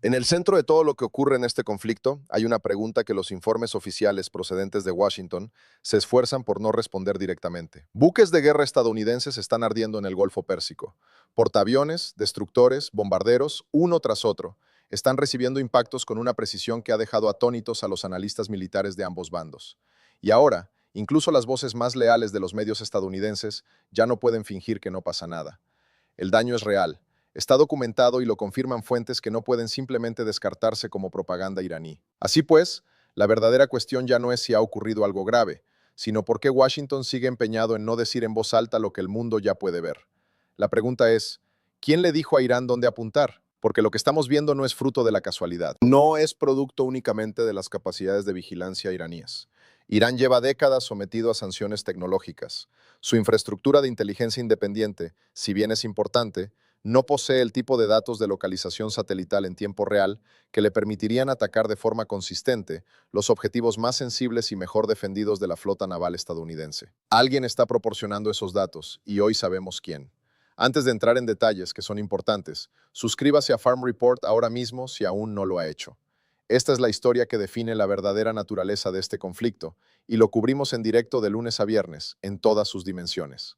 En el centro de todo lo que ocurre en este conflicto, hay una pregunta que los informes oficiales procedentes de Washington se esfuerzan por no responder directamente. Buques de guerra estadounidenses están ardiendo en el Golfo Pérsico. Portaaviones, destructores, bombarderos, uno tras otro, están recibiendo impactos con una precisión que ha dejado atónitos a los analistas militares de ambos bandos. Y ahora, incluso las voces más leales de los medios estadounidenses ya no pueden fingir que no pasa nada. El daño es real. Está documentado y lo confirman fuentes que no pueden simplemente descartarse como propaganda iraní. Así pues, la verdadera cuestión ya no es si ha ocurrido algo grave, sino por qué Washington sigue empeñado en no decir en voz alta lo que el mundo ya puede ver. La pregunta es, ¿quién le dijo a Irán dónde apuntar? Porque lo que estamos viendo no es fruto de la casualidad. No es producto únicamente de las capacidades de vigilancia iraníes. Irán lleva décadas sometido a sanciones tecnológicas. Su infraestructura de inteligencia independiente, si bien es importante, no posee el tipo de datos de localización satelital en tiempo real que le permitirían atacar de forma consistente los objetivos más sensibles y mejor defendidos de la flota naval estadounidense. Alguien está proporcionando esos datos y hoy sabemos quién. Antes de entrar en detalles que son importantes, suscríbase a Farm Report ahora mismo si aún no lo ha hecho. Esta es la historia que define la verdadera naturaleza de este conflicto y lo cubrimos en directo de lunes a viernes, en todas sus dimensiones.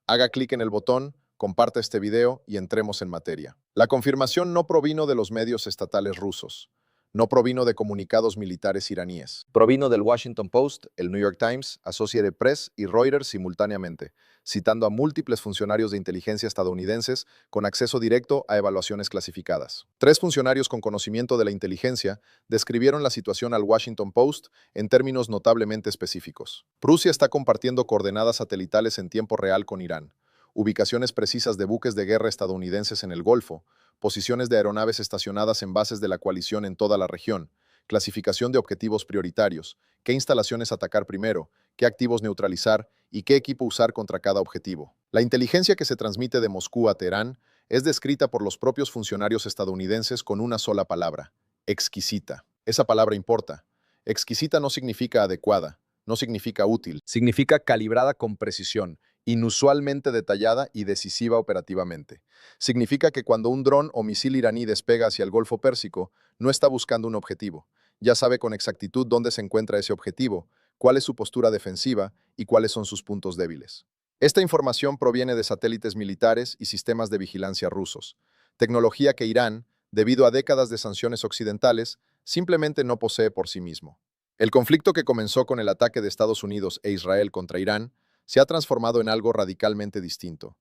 Haga clic en el botón, comparta este video y entremos en materia. La confirmación no provino de los medios estatales rusos, no provino de comunicados militares iraníes. Provino del Washington Post, el New York Times, Associated Press y Reuters simultáneamente, citando a múltiples funcionarios de inteligencia estadounidenses con acceso directo a evaluaciones clasificadas. Tres funcionarios con conocimiento de la inteligencia describieron la situación al Washington Post en términos notablemente específicos. Rusia está compartiendo coordenadas satelitales en tiempo real con Irán, ubicaciones precisas de buques de guerra estadounidenses en el Golfo, posiciones de aeronaves estacionadas en bases de la coalición en toda la región, clasificación de objetivos prioritarios, qué instalaciones atacar primero, qué activos neutralizar y qué equipo usar contra cada objetivo. La inteligencia que se transmite de Moscú a Teherán es descrita por los propios funcionarios estadounidenses con una sola palabra: exquisita. Esa palabra importa. Exquisita no significa adecuada, no significa útil, significa calibrada con precisión, inusualmente detallada y decisiva operativamente. Significa que cuando un dron o misil iraní despega hacia el Golfo Pérsico, no está buscando un objetivo. Ya sabe con exactitud dónde se encuentra ese objetivo, cuál es su postura defensiva y cuáles son sus puntos débiles. Esta información proviene de satélites militares y sistemas de vigilancia rusos, tecnología que Irán, debido a décadas de sanciones occidentales, simplemente no posee por sí mismo. El conflicto que comenzó con el ataque de Estados Unidos e Israel contra Irán se ha transformado en algo radicalmente distinto.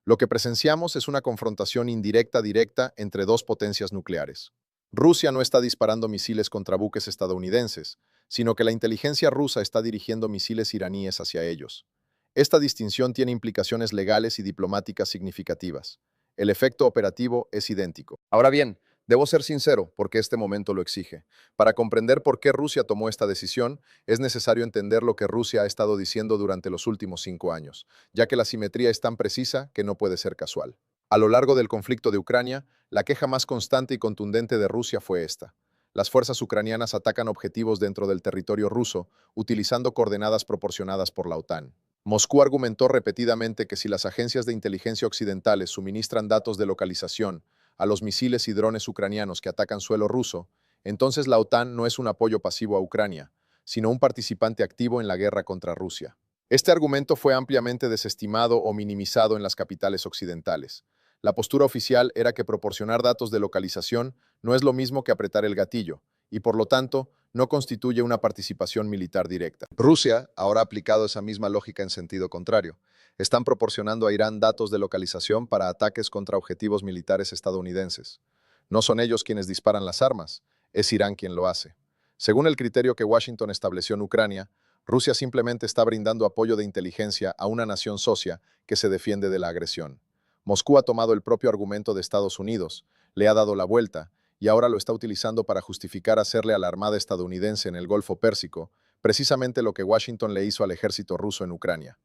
Lo que presenciamos es una confrontación indirecta-directa entre dos potencias nucleares. Rusia no está disparando misiles contra buques estadounidenses, sino que la inteligencia rusa está dirigiendo misiles iraníes hacia ellos. Esta distinción tiene implicaciones legales y diplomáticas significativas. El efecto operativo es idéntico. Ahora bien, debo ser sincero, porque este momento lo exige. Para comprender por qué Rusia tomó esta decisión, es necesario entender lo que Rusia ha estado diciendo durante los últimos 5 años, ya que la simetría es tan precisa que no puede ser casual. A lo largo del conflicto de Ucrania, la queja más constante y contundente de Rusia fue esta: las fuerzas ucranianas atacan objetivos dentro del territorio ruso, utilizando coordenadas proporcionadas por la OTAN. Moscú argumentó repetidamente que si las agencias de inteligencia occidentales suministran datos de localización a los misiles y drones ucranianos que atacan suelo ruso, entonces la OTAN no es un apoyo pasivo a Ucrania, sino un participante activo en la guerra contra Rusia. Este argumento fue ampliamente desestimado o minimizado en las capitales occidentales. La postura oficial era que proporcionar datos de localización no es lo mismo que apretar el gatillo, y por lo tanto no constituye una participación militar directa. Rusia ahora ha aplicado esa misma lógica en sentido contrario. Están proporcionando a Irán datos de localización para ataques contra objetivos militares estadounidenses. No son ellos quienes disparan las armas, es Irán quien lo hace. Según el criterio que Washington estableció en Ucrania, Rusia simplemente está brindando apoyo de inteligencia a una nación socia que se defiende de la agresión. Moscú ha tomado el propio argumento de Estados Unidos, le ha dado la vuelta y ahora lo está utilizando para justificar hacerle a la Armada estadounidense en el Golfo Pérsico precisamente lo que Washington le hizo al ejército ruso en Ucrania.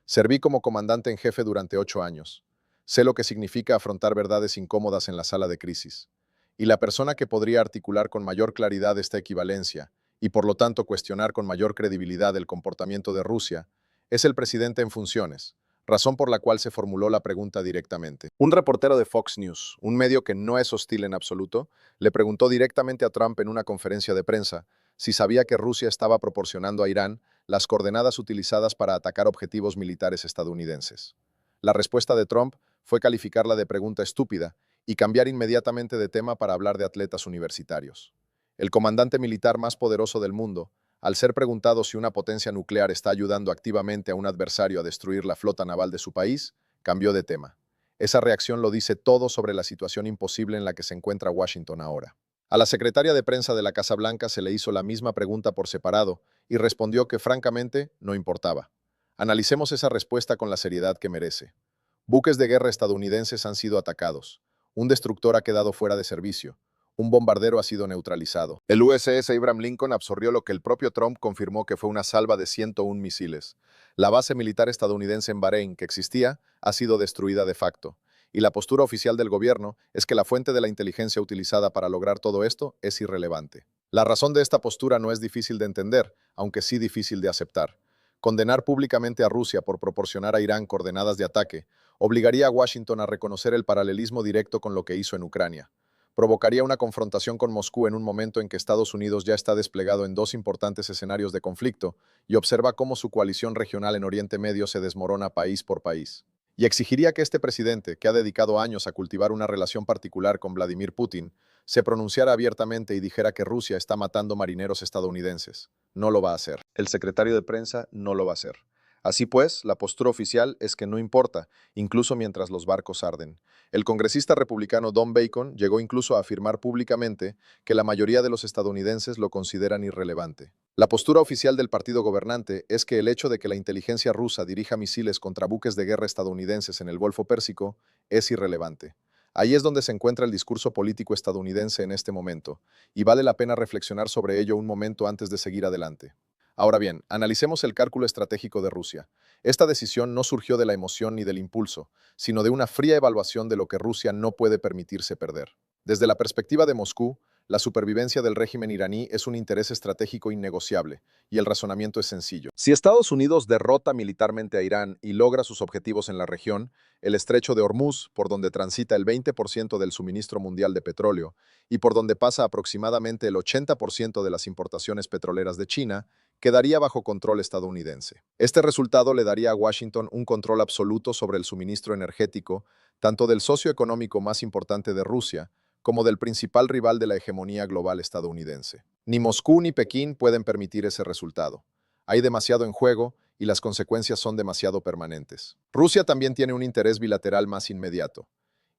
Serví como comandante en jefe durante 8 años. Sé lo que significa afrontar verdades incómodas en la sala de crisis. Y la persona que podría articular con mayor claridad esta equivalencia, y por lo tanto cuestionar con mayor credibilidad el comportamiento de Rusia, es el presidente en funciones, razón por la cual se formuló la pregunta directamente. Un reportero de Fox News, un medio que no es hostil en absoluto, le preguntó directamente a Trump en una conferencia de prensa si sabía que Rusia estaba proporcionando a Irán las coordenadas utilizadas para atacar objetivos militares estadounidenses. La respuesta de Trump fue calificarla de pregunta estúpida y cambiar inmediatamente de tema para hablar de atletas universitarios. El comandante militar más poderoso del mundo, al ser preguntado si una potencia nuclear está ayudando activamente a un adversario a destruir la flota naval de su país, cambió de tema. Esa reacción lo dice todo sobre la situación imposible en la que se encuentra Washington ahora. A la secretaria de prensa de la Casa Blanca se le hizo la misma pregunta por separado y respondió que francamente no importaba. Analicemos esa respuesta con la seriedad que merece. Buques de guerra estadounidenses han sido atacados. Un destructor ha quedado fuera de servicio. Un bombardero ha sido neutralizado. El USS Abraham Lincoln absorbió lo que el propio Trump confirmó que fue una salva de 101 misiles. La base militar estadounidense en Bahrein, que existía, ha sido destruida de facto. Y la postura oficial del gobierno es que la fuente de la inteligencia utilizada para lograr todo esto es irrelevante. La razón de esta postura no es difícil de entender, aunque sí difícil de aceptar. Condenar públicamente a Rusia por proporcionar a Irán coordenadas de ataque obligaría a Washington a reconocer el paralelismo directo con lo que hizo en Ucrania. Provocaría una confrontación con Moscú en un momento en que Estados Unidos ya está desplegado en dos importantes escenarios de conflicto y observa cómo su coalición regional en Oriente Medio se desmorona país por país. Y exigiría que este presidente, que ha dedicado años a cultivar una relación particular con Vladimir Putin, se pronunciara abiertamente y dijera que Rusia está matando marineros estadounidenses. No lo va a hacer. El secretario de prensa no lo va a hacer. Así pues, la postura oficial es que no importa, incluso mientras los barcos arden. El congresista republicano Don Bacon llegó incluso a afirmar públicamente que la mayoría de los estadounidenses lo consideran irrelevante. La postura oficial del partido gobernante es que el hecho de que la inteligencia rusa dirija misiles contra buques de guerra estadounidenses en el Golfo Pérsico es irrelevante. Ahí es donde se encuentra el discurso político estadounidense en este momento, y vale la pena reflexionar sobre ello un momento antes de seguir adelante. Ahora bien, analicemos el cálculo estratégico de Rusia. Esta decisión no surgió de la emoción ni del impulso, sino de una fría evaluación de lo que Rusia no puede permitirse perder. Desde la perspectiva de Moscú, la supervivencia del régimen iraní es un interés estratégico innegociable, y el razonamiento es sencillo. Si Estados Unidos derrota militarmente a Irán y logra sus objetivos en la región, el estrecho de Hormuz, por donde transita el 20% del suministro mundial de petróleo y por donde pasa aproximadamente el 80% de las importaciones petroleras de China, quedaría bajo control estadounidense. Este resultado le daría a Washington un control absoluto sobre el suministro energético, tanto del socio económico más importante de Rusia, como del principal rival de la hegemonía global estadounidense. Ni Moscú ni Pekín pueden permitir ese resultado. Hay demasiado en juego y las consecuencias son demasiado permanentes. Rusia también tiene un interés bilateral más inmediato.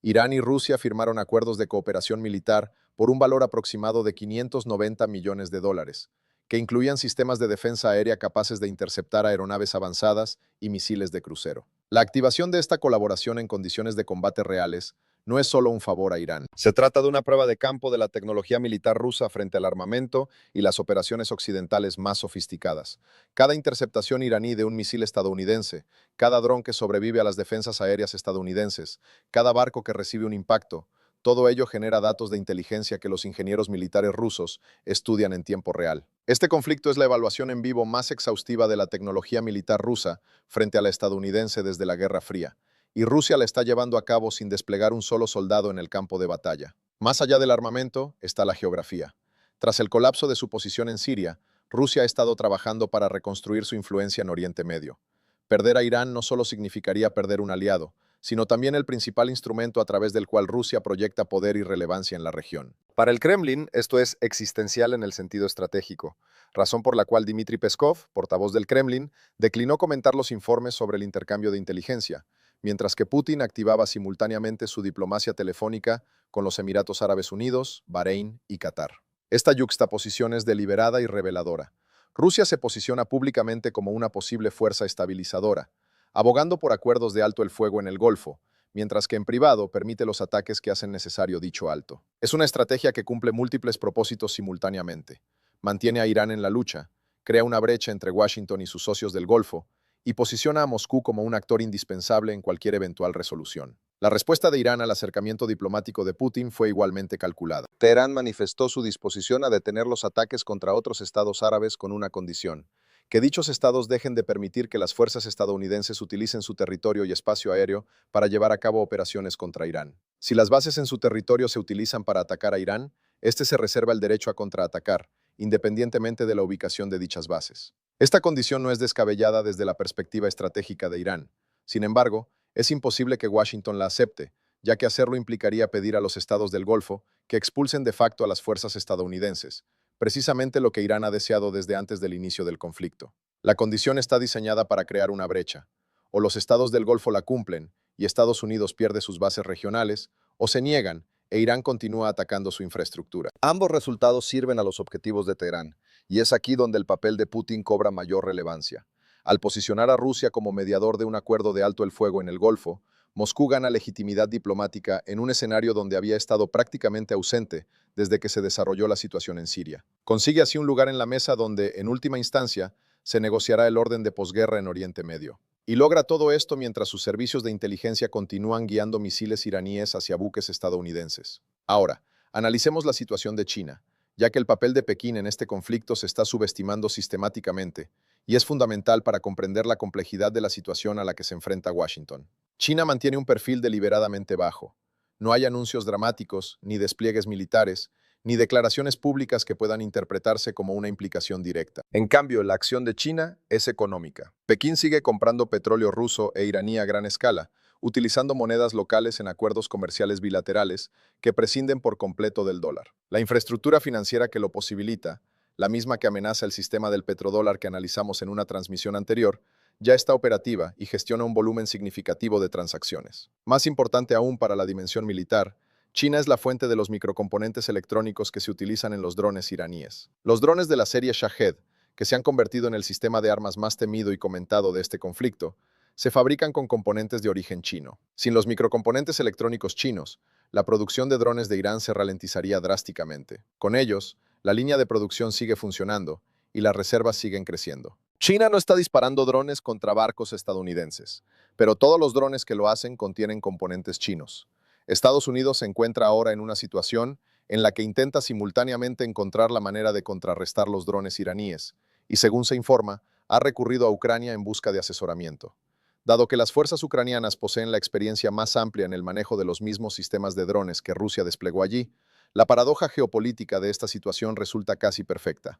Irán y Rusia firmaron acuerdos de cooperación militar por un valor aproximado de 590 millones de dólares, que incluían sistemas de defensa aérea capaces de interceptar aeronaves avanzadas y misiles de crucero. La activación de esta colaboración en condiciones de combate reales no es solo un favor a Irán. Se trata de una prueba de campo de la tecnología militar rusa frente al armamento y las operaciones occidentales más sofisticadas. Cada interceptación iraní de un misil estadounidense, cada dron que sobrevive a las defensas aéreas estadounidenses, cada barco que recibe un impacto, todo ello genera datos de inteligencia que los ingenieros militares rusos estudian en tiempo real. Este conflicto es la evaluación en vivo más exhaustiva de la tecnología militar rusa frente a la estadounidense desde la Guerra Fría, y Rusia la está llevando a cabo sin desplegar un solo soldado en el campo de batalla. Más allá del armamento está la geografía. Tras el colapso de su posición en Siria, Rusia ha estado trabajando para reconstruir su influencia en Oriente Medio. Perder a Irán no solo significaría perder un aliado, sino también el principal instrumento a través del cual Rusia proyecta poder y relevancia en la región. Para el Kremlin, esto es existencial en el sentido estratégico, razón por la cual Dmitry Peskov, portavoz del Kremlin, declinó comentar los informes sobre el intercambio de inteligencia, mientras que Putin activaba simultáneamente su diplomacia telefónica con los Emiratos Árabes Unidos, Bahrein y Qatar. Esta yuxtaposición es deliberada y reveladora. Rusia se posiciona públicamente como una posible fuerza estabilizadora, abogando por acuerdos de alto el fuego en el Golfo, mientras que en privado permite los ataques que hacen necesario dicho alto. Es una estrategia que cumple múltiples propósitos simultáneamente. Mantiene a Irán en la lucha, crea una brecha entre Washington y sus socios del Golfo, y posiciona a Moscú como un actor indispensable en cualquier eventual resolución. La respuesta de Irán al acercamiento diplomático de Putin fue igualmente calculada. Teherán manifestó su disposición a detener los ataques contra otros estados árabes con una condición: que dichos estados dejen de permitir que las fuerzas estadounidenses utilicen su territorio y espacio aéreo para llevar a cabo operaciones contra Irán. Si las bases en su territorio se utilizan para atacar a Irán, este se reserva el derecho a contraatacar, independientemente de la ubicación de dichas bases. Esta condición no es descabellada desde la perspectiva estratégica de Irán. Sin embargo, es imposible que Washington la acepte, ya que hacerlo implicaría pedir a los estados del Golfo que expulsen de facto a las fuerzas estadounidenses, precisamente lo que Irán ha deseado desde antes del inicio del conflicto. La condición está diseñada para crear una brecha. O los estados del Golfo la cumplen y Estados Unidos pierde sus bases regionales, o se niegan e Irán continúa atacando su infraestructura. Ambos resultados sirven a los objetivos de Teherán, y es aquí donde el papel de Putin cobra mayor relevancia. Al posicionar a Rusia como mediador de un acuerdo de alto el fuego en el Golfo, Moscú gana legitimidad diplomática en un escenario donde había estado prácticamente ausente desde que se desarrolló la situación en Siria. Consigue así un lugar en la mesa donde, en última instancia, se negociará el orden de posguerra en Oriente Medio. Y logra todo esto mientras sus servicios de inteligencia continúan guiando misiles iraníes hacia buques estadounidenses. Ahora, analicemos la situación de China, ya que el papel de Pekín en este conflicto se está subestimando sistemáticamente, y es fundamental para comprender la complejidad de la situación a la que se enfrenta Washington. China mantiene un perfil deliberadamente bajo. No hay anuncios dramáticos, ni despliegues militares, ni declaraciones públicas que puedan interpretarse como una implicación directa. En cambio, la acción de China es económica. Pekín sigue comprando petróleo ruso e iraní a gran escala, utilizando monedas locales en acuerdos comerciales bilaterales que prescinden por completo del dólar. La infraestructura financiera que lo posibilita, la misma que amenaza el sistema del petrodólar que analizamos en una transmisión anterior, ya está operativa y gestiona un volumen significativo de transacciones. Más importante aún para la dimensión militar, China es la fuente de los microcomponentes electrónicos que se utilizan en los drones iraníes. Los drones de la serie Shahed, que se han convertido en el sistema de armas más temido y comentado de este conflicto, se fabrican con componentes de origen chino. Sin los microcomponentes electrónicos chinos, la producción de drones de Irán se ralentizaría drásticamente. Con ellos, la línea de producción sigue funcionando y las reservas siguen creciendo. China no está disparando drones contra barcos estadounidenses, pero todos los drones que lo hacen contienen componentes chinos. Estados Unidos se encuentra ahora en una situación en la que intenta simultáneamente encontrar la manera de contrarrestar los drones iraníes, y según se informa, ha recurrido a Ucrania en busca de asesoramiento. Dado que las fuerzas ucranianas poseen la experiencia más amplia en el manejo de los mismos sistemas de drones que Rusia desplegó allí, la paradoja geopolítica de esta situación resulta casi perfecta.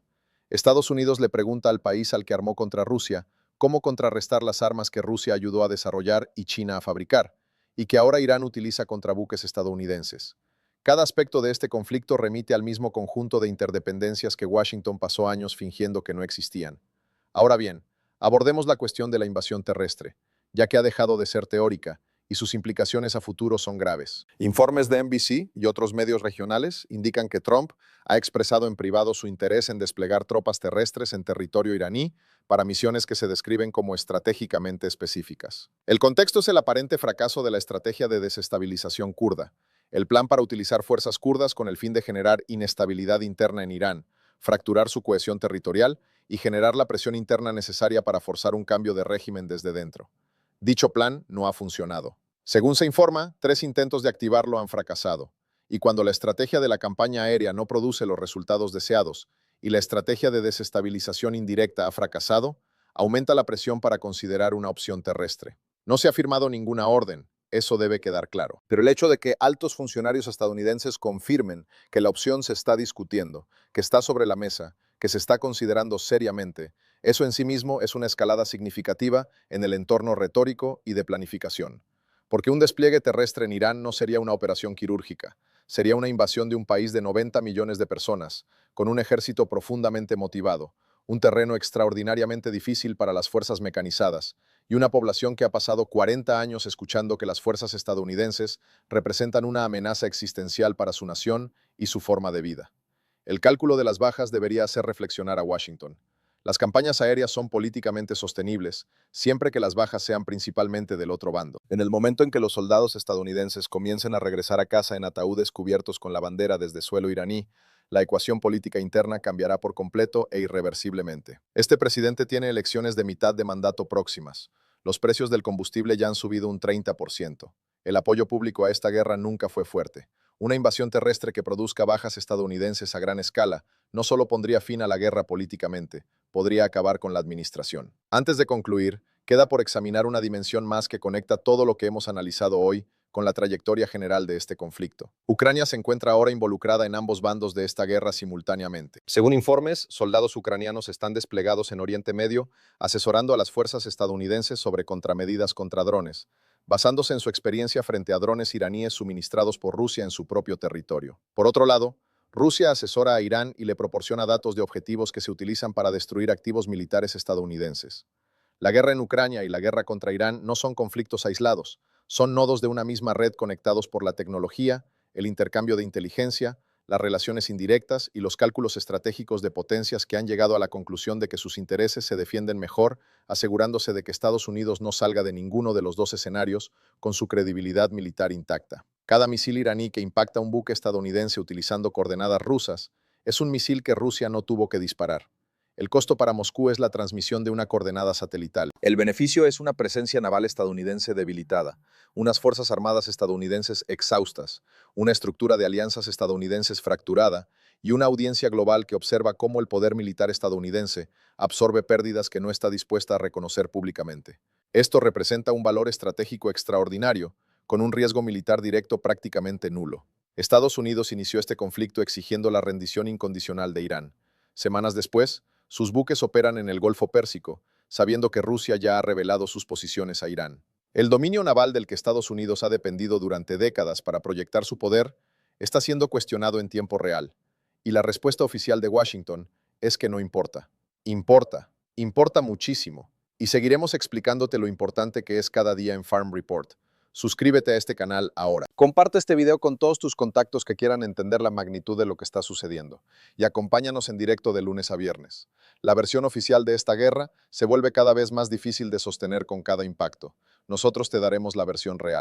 Estados Unidos le pregunta al país al que armó contra Rusia cómo contrarrestar las armas que Rusia ayudó a desarrollar y China a fabricar, y que ahora Irán utiliza contra buques estadounidenses. Cada aspecto de este conflicto remite al mismo conjunto de interdependencias que Washington pasó años fingiendo que no existían. Ahora bien, abordemos la cuestión de la invasión terrestre, ya que ha dejado de ser teórica y sus implicaciones a futuro son graves. Informes de NBC y otros medios regionales indican que Trump ha expresado en privado su interés en desplegar tropas terrestres en territorio iraní para misiones que se describen como estratégicamente específicas. El contexto es el aparente fracaso de la estrategia de desestabilización kurda, el plan para utilizar fuerzas kurdas con el fin de generar inestabilidad interna en Irán, fracturar su cohesión territorial y generar la presión interna necesaria para forzar un cambio de régimen desde dentro. Dicho plan no ha funcionado. Según se informa, 3 intentos de activarlo han fracasado, y cuando la estrategia de la campaña aérea no produce los resultados deseados y la estrategia de desestabilización indirecta ha fracasado, aumenta la presión para considerar una opción terrestre. No se ha firmado ninguna orden, eso debe quedar claro. Pero el hecho de que altos funcionarios estadounidenses confirmen que la opción se está discutiendo, que está sobre la mesa, que se está considerando seriamente, eso en sí mismo es una escalada significativa en el entorno retórico y de planificación. Porque un despliegue terrestre en Irán no sería una operación quirúrgica, sería una invasión de un país de 90 millones de personas, con un ejército profundamente motivado, un terreno extraordinariamente difícil para las fuerzas mecanizadas, y una población que ha pasado 40 años escuchando que las fuerzas estadounidenses representan una amenaza existencial para su nación y su forma de vida. El cálculo de las bajas debería hacer reflexionar a Washington. Las campañas aéreas son políticamente sostenibles, siempre que las bajas sean principalmente del otro bando. En el momento en que los soldados estadounidenses comiencen a regresar a casa en ataúdes cubiertos con la bandera desde suelo iraní, la ecuación política interna cambiará por completo e irreversiblemente. Este presidente tiene elecciones de mitad de mandato próximas. Los precios del combustible ya han subido un 30%. El apoyo público a esta guerra nunca fue fuerte. Una invasión terrestre que produzca bajas estadounidenses a gran escala no solo pondría fin a la guerra políticamente, podría acabar con la administración. Antes de concluir, queda por examinar una dimensión más que conecta todo lo que hemos analizado hoy con la trayectoria general de este conflicto. Ucrania se encuentra ahora involucrada en ambos bandos de esta guerra simultáneamente. Según informes, soldados ucranianos están desplegados en Oriente Medio, asesorando a las fuerzas estadounidenses sobre contramedidas contra drones, basándose en su experiencia frente a drones iraníes suministrados por Rusia en su propio territorio. Por otro lado, Rusia asesora a Irán y le proporciona datos de objetivos que se utilizan para destruir activos militares estadounidenses. La guerra en Ucrania y la guerra contra Irán no son conflictos aislados, son nodos de una misma red conectados por la tecnología, el intercambio de inteligencia, las relaciones indirectas y los cálculos estratégicos de potencias que han llegado a la conclusión de que sus intereses se defienden mejor, asegurándose de que Estados Unidos no salga de ninguno de los dos escenarios con su credibilidad militar intacta. Cada misil iraní que impacta un buque estadounidense utilizando coordenadas rusas es un misil que Rusia no tuvo que disparar. El costo para Moscú es la transmisión de una coordenada satelital. El beneficio es una presencia naval estadounidense debilitada, unas fuerzas armadas estadounidenses exhaustas, una estructura de alianzas estadounidenses fracturada y una audiencia global que observa cómo el poder militar estadounidense absorbe pérdidas que no está dispuesta a reconocer públicamente. Esto representa un valor estratégico extraordinario, con un riesgo militar directo prácticamente nulo. Estados Unidos inició este conflicto exigiendo la rendición incondicional de Irán. Semanas después, sus buques operan en el Golfo Pérsico, sabiendo que Rusia ya ha revelado sus posiciones a Irán. El dominio naval del que Estados Unidos ha dependido durante décadas para proyectar su poder está siendo cuestionado en tiempo real, y la respuesta oficial de Washington es que no importa. Importa muchísimo, y seguiremos explicándote lo importante que es cada día en Farm Report. Suscríbete a este canal ahora. Comparte este video con todos tus contactos que quieran entender la magnitud de lo que está sucediendo y acompáñanos en directo de lunes a viernes. La versión oficial de esta guerra se vuelve cada vez más difícil de sostener con cada impacto. Nosotros te daremos la versión real.